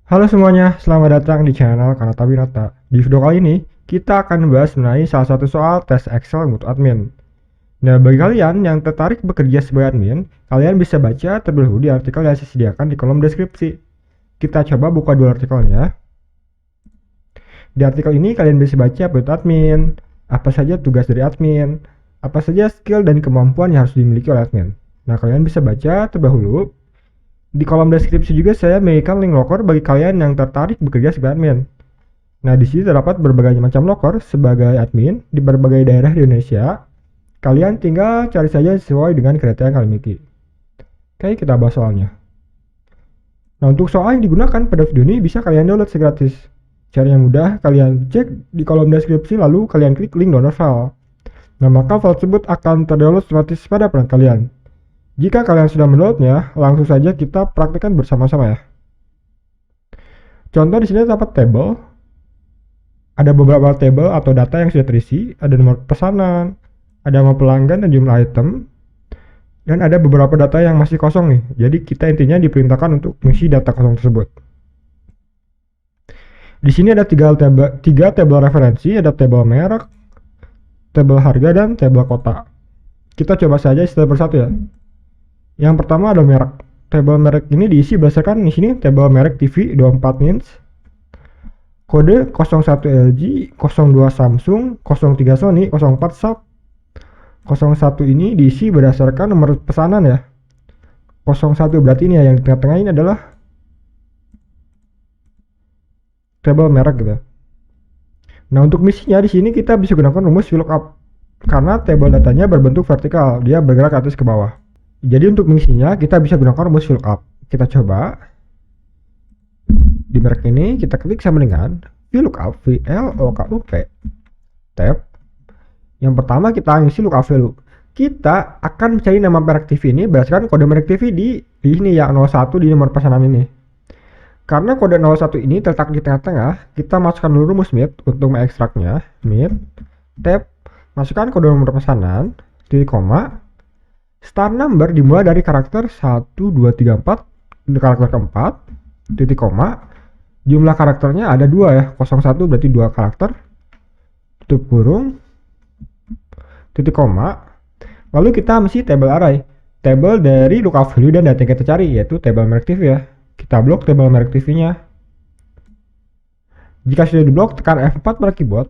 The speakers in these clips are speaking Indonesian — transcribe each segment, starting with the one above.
Halo semuanya, selamat datang di channel Kanata Winata. Di video kali ini, kita akan membahas mengenai salah satu soal tes Excel untuk admin. Nah, bagi kalian yang tertarik bekerja sebagai admin, kalian bisa baca terlebih dahulu di artikel yang saya sediakan di kolom deskripsi. Kita coba buka dua artikelnya. Di artikel ini kalian bisa baca buat admin, apa saja tugas dari admin, apa saja skill dan kemampuan yang harus dimiliki oleh admin. Nah, kalian bisa baca terlebih dahulu. Di kolom deskripsi juga saya memberikan link loker bagi kalian yang tertarik bekerja sebagai admin. Nah, di sini terdapat berbagai macam loker sebagai admin di berbagai daerah di Indonesia. Kalian tinggal cari saja sesuai dengan kriteria yang kalian miliki. Oke, kita bahas soalnya. Nah, untuk soal yang digunakan pada video ini bisa kalian download segratis. Cara yang mudah, kalian cek di kolom deskripsi lalu kalian klik link download file. Nah, maka file tersebut akan terdownload otomatis pada perangkat kalian. Jika kalian sudah mendownloadnya, langsung saja kita praktekkan bersama-sama ya. Contoh di sini terdapat tabel. Ada beberapa tabel atau data yang sudah terisi, ada nomor pesanan, ada nama pelanggan dan jumlah item, dan ada beberapa data yang masih kosong nih. Jadi kita intinya diperintahkan untuk mengisi data kosong tersebut. Di sini ada tiga tabel referensi, ada tabel merek, tabel harga, dan tabel kota. Kita coba saja satu persatu ya. Yang pertama ada merek. Tabel merek ini diisi berdasarkan di sini tabel merek TV 24 inch. Kode 01 LG, 02 Samsung, 03 Sony, 04 Sharp. 01 ini diisi berdasarkan nomor pesanan ya. 01 berarti ini ya, yang di tengah-tengah ini adalah tabel merek gitu. Nah, untuk misinya di sini kita bisa gunakan rumus VLOOKUP karena tabel datanya berbentuk vertikal, dia bergerak ke atas ke bawah. Jadi untuk mengisinya kita bisa gunakan rumus VLOOKUP. Kita coba. Di merek ini kita klik sama dengan VLOOKUP, VLOOKUP tab. Yang pertama kita ngisi lookup value. Kita akan mencari nama merek TV ini berdasarkan kode merek TV di ini ya, 01 di nomor pesanan ini. Karena kode 01 ini terletak di tengah-tengah, kita masukkan dulu rumus MIT untuk mengekstraknya. MIT tab, masukkan kode nomor pesanan, titik koma, start number dimulai dari karakter 1, 2, 3, 4, karakter keempat, titik koma, jumlah karakternya ada 2 ya, 01 berarti 2 karakter, tutup kurung, titik koma, lalu kita mesti table array, table dari lookup value dan data yang kita cari, yaitu table merek TV ya. Kita blok table merek TV-nya. Jika sudah diblok, tekan F4 pada keyboard.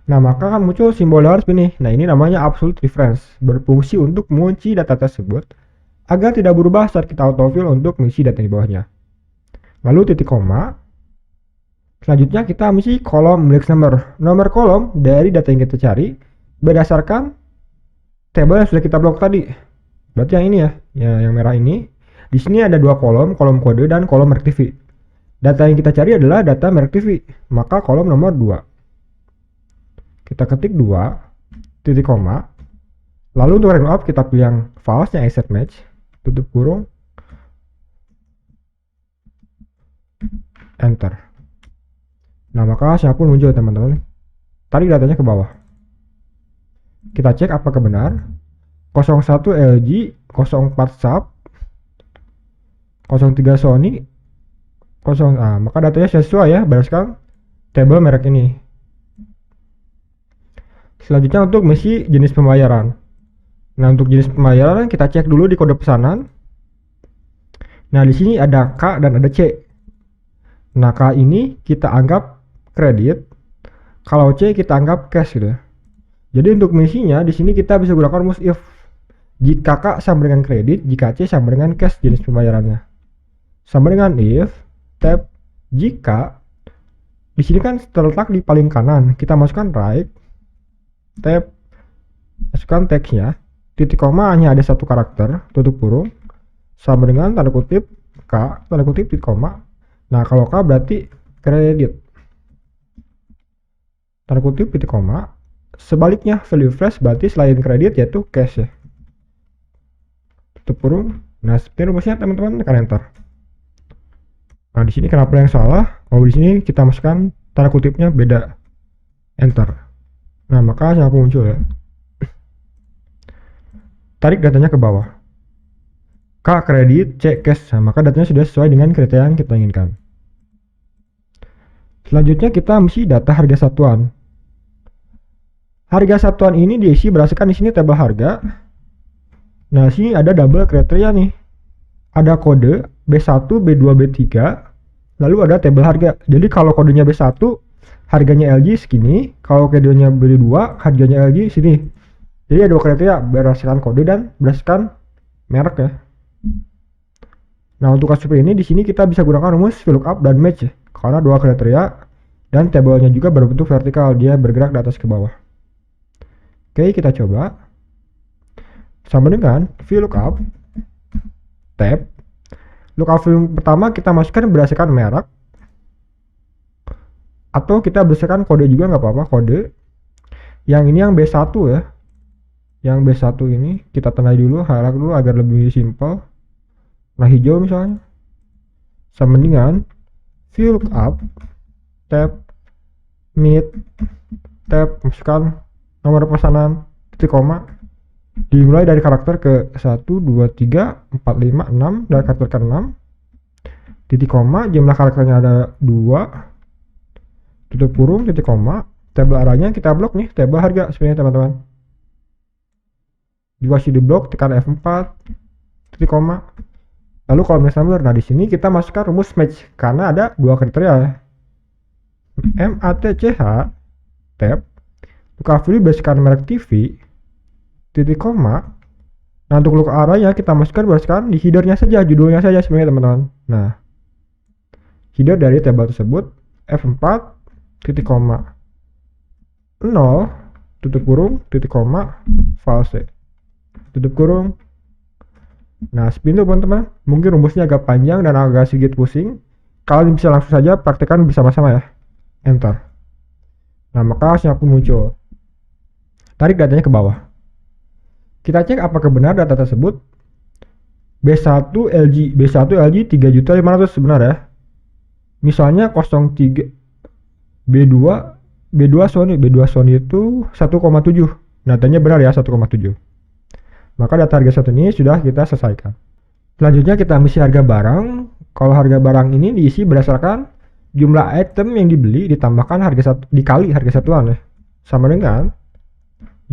Nah, maka akan muncul simbol $. Nah, ini namanya absolute reference, berfungsi untuk mengunci data tersebut agar tidak berubah saat kita autofill untuk mengisi data di bawahnya. Lalu titik koma. Selanjutnya kita mengisi kolom index number. Nomor kolom dari data yang kita cari berdasarkan table yang sudah kita blok tadi. Berarti yang ini ya, yang merah ini. Di sini ada dua kolom kode dan kolom merek TV. Data yang kita cari adalah data merek TV, maka kolom nomor 2. Kita ketik 2, titik koma. Lalu untuk random up kita pilih yang false, yang exact match, tutup kurung, enter. Nah, maka siapapun muncul teman-teman. Tarik datanya ke bawah. Kita cek apakah benar. 01 LG, 04 Sharp, 03 Sony, maka datanya sesuai ya berdasarkan tabel merek ini. Selanjutnya untuk mengisi jenis pembayaran. Nah, untuk jenis pembayaran kita cek dulu di kode pesanan. Nah, di sini ada K dan ada C. Nah, K ini kita anggap kredit, kalau C kita anggap cash gitu ya. Jadi untuk mengisinya di sini kita bisa gunakan rumus if. Jika K sama dengan kredit, jika C sama dengan cash jenis pembayarannya. Sama dengan if tab jika di sini kan terletak di paling kanan, kita masukkan right tab, masukkan teksnya, titik koma hanya ada satu karakter, tutup kurung, sama dengan tanda kutip K, tanda kutip titik koma. Nah, kalau K berarti kredit, tanda kutip titik koma. Sebaliknya value fresh berarti selain kredit yaitu cash ya, tutup kurung. Nah, seperti rumusnya teman-teman, tekan enter. Nah, di sini kenapa yang salah? Kalau di sini kita masukkan tanda kutipnya beda, enter. Nah, maka siapa muncul ya. Tarik datanya ke bawah. K kredit, C cash. Nah, maka datanya sudah sesuai dengan kriteria yang kita inginkan. Selanjutnya kita mesti data harga satuan. Harga satuan ini diisi berdasarkan di sini tabel harga. Nah, sini ada double kriteria nih. Ada kode B1, B2, B3, lalu ada tabel harga. Jadi kalau kodenya B1, harganya LG segini, kalau kodenya B2, harganya LG sini. Jadi ada dua kriteria berdasarkan kode dan berdasarkan merek ya. Nah, untuk kasus seperti ini di sini kita bisa gunakan rumus VLOOKUP dan match ya, karena dua kriteria dan tabelnya juga berbentuk vertikal, dia bergerak dari atas ke bawah. Oke, kita coba. Sama dengan VLOOKUP tab. Lookup yang pertama kita masukkan berdasarkan merek, atau kita berdasarkan kode juga nggak apa-apa, kode. Yang ini yang B1 ya. Yang B1 ini kita tandai dulu, highlight dulu agar lebih simpel. Nah, hijau misalnya. Sama dengan VLOOKUP tab mid tab, masukkan nomor pesanan titik koma, dimulai dari karakter ke 1, 2, 3, 4, 5, 6, dari karakter ke 6, titik koma, jumlah karakternya ada 2, tutup kurung, titik koma, tabel arahnya kita blok nih, tabel harga sebenarnya teman-teman. Juga di blok, tekan F4, titik koma. Lalu kalau index number, nah di sini kita masukkan rumus match karena ada dua kriteria ya. MATCH tab, lookup value berdasarkan merek TV, titik koma. Nah, untuk lookup arahnya kita masukkan berdasarkan di headernya saja, judulnya saja sebenarnya teman-teman. Nah, header dari tabel tersebut F4 titik koma 0 tutup kurung titik koma false tutup kurung. Nah, seperti itu teman-teman. Mungkin rumusnya agak panjang dan agak sedikit pusing. Kalian bisa langsung saja praktekkan bersama-sama ya. Enter. Nah, maka hasilnya pun muncul. Tarik datanya ke bawah. Kita cek apakah benar data tersebut. B1 LG 3.500.000 benar ya. Misalnya 03 B2 Sony itu 1,7. Datanya benar ya, 1,7. Maka data harga satu ini sudah kita selesaikan. Selanjutnya kita misi harga barang. Kalau harga barang ini diisi berdasarkan jumlah item yang dibeli ditambahkan harga satu dikali harga satuan ya. Sama dengan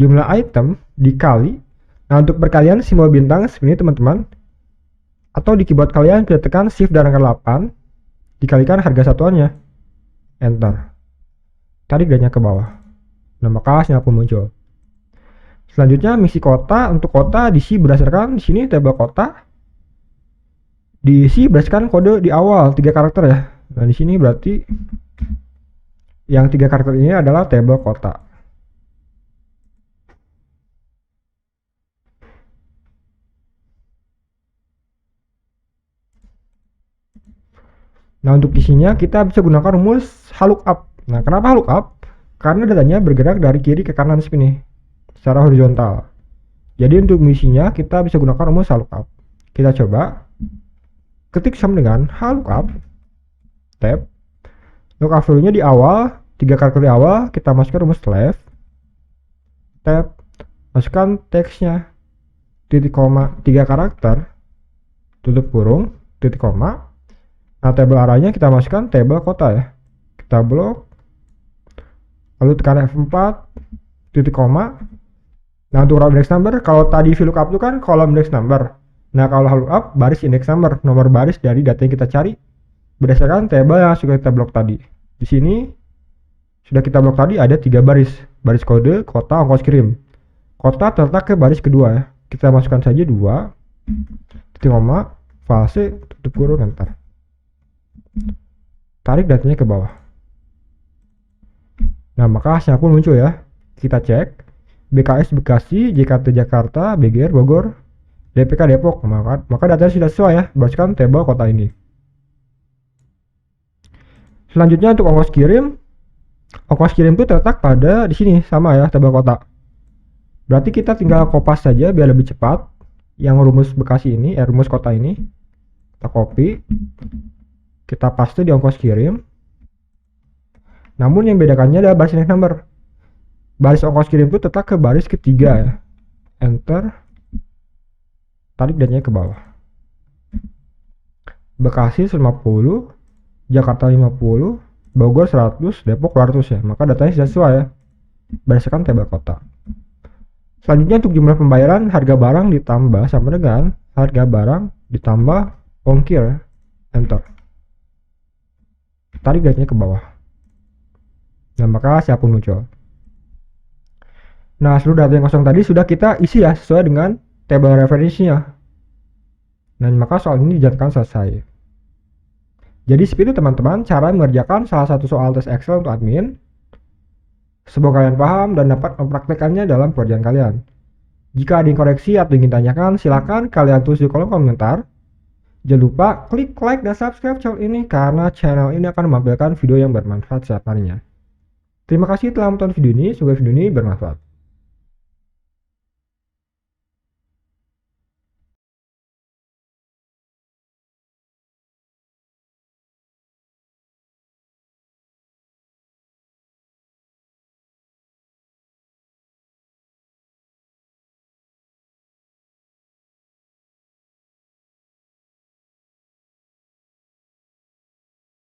jumlah item dikali. Nah, untuk perkalian simbol bintang seperti ini teman-teman. Atau di keyboard kalian kita tekan shift dan angka 8 dikalikan harga satuannya. Enter. Tarik datanya ke bawah. Nah, maka hasilnya pun muncul. Selanjutnya misi kota. Untuk kota diisi berdasarkan di sini tabel kota. Diisi berdasarkan kode di awal 3 karakter ya. Nah, di sini berarti yang 3 karakter ini adalah tabel kota. Nah, untuk isinya kita bisa gunakan rumus lookup. Nah, kenapa lookup? Karena datanya bergerak dari kiri ke kanan seperti ini, secara horizontal. Jadi untuk misinya kita bisa gunakan rumus lookup. Kita coba ketik sama dengan lookup tab. Lookup value-nya di awal, 3 karakter di awal, kita masukkan rumus left tab, masukkan teksnya titik koma 3 karakter, tutup kurung, titik koma. Nah, tabel arahnya kita masukkan tabel kota ya. Kita blok. Lalu tekan F4 titik koma. Nah, untuk row index number, kalau tadi VLOOKUP itu kan kolom index number. Nah, kalau lookup baris index number, nomor baris dari data yang kita cari berdasarkan tabel yang sudah kita blok tadi. Di sini sudah kita blok tadi ada 3 baris. Baris kode, kota, ongkos kirim. Kota terletak ke baris kedua ya. Kita masukkan saja 2 titik koma, false, tutup kurung, enter. Tarik datanya ke bawah. Nah, maka hasilnya pun muncul ya. Kita cek BKS Bekasi, JKT Jakarta, BGR Bogor, DPK Depok. Maka datanya sudah sesuai ya berdasarkan tabel kota ini. Selanjutnya untuk ongkos kirim. Ongkos kirim itu terletak pada di sini sama ya tabel kota. Berarti kita tinggal kopas saja biar lebih cepat. Yang rumus Bekasi ini, rumus kota ini kita copy. Kita paste di ongkos kirim. Namun yang bedakannya adalah baris index number. Baris ongkos kirim itu terletak ke baris ketiga ya. Enter. Tarik datanya ke bawah. Bekasi 150, Jakarta 50, Bogor 100, Depok 200 ya. Maka datanya sudah sesuai ya, berdasarkan tabel kota. Selanjutnya untuk jumlah pembayaran, harga barang ditambah sama dengan harga barang ditambah ongkir. Enter. Tarik garisnya ke bawah. Nah, maka hasil pun muncul. Nah, seluruh data yang kosong tadi sudah kita isi ya, sesuai dengan tabel referensinya. Dan maka soal ini dijadikan selesai. Jadi seperti itu teman-teman cara mengerjakan salah satu soal tes Excel untuk admin. Semoga kalian paham dan dapat mempraktekannya dalam pekerjaan kalian. Jika ada yang koreksi atau ingin tanyakan, silakan kalian tulis di kolom komentar. Jangan lupa klik like dan subscribe channel ini karena channel ini akan menampilkan video yang bermanfaat setiap harinya. Terima kasih telah menonton video ini, semoga video ini bermanfaat.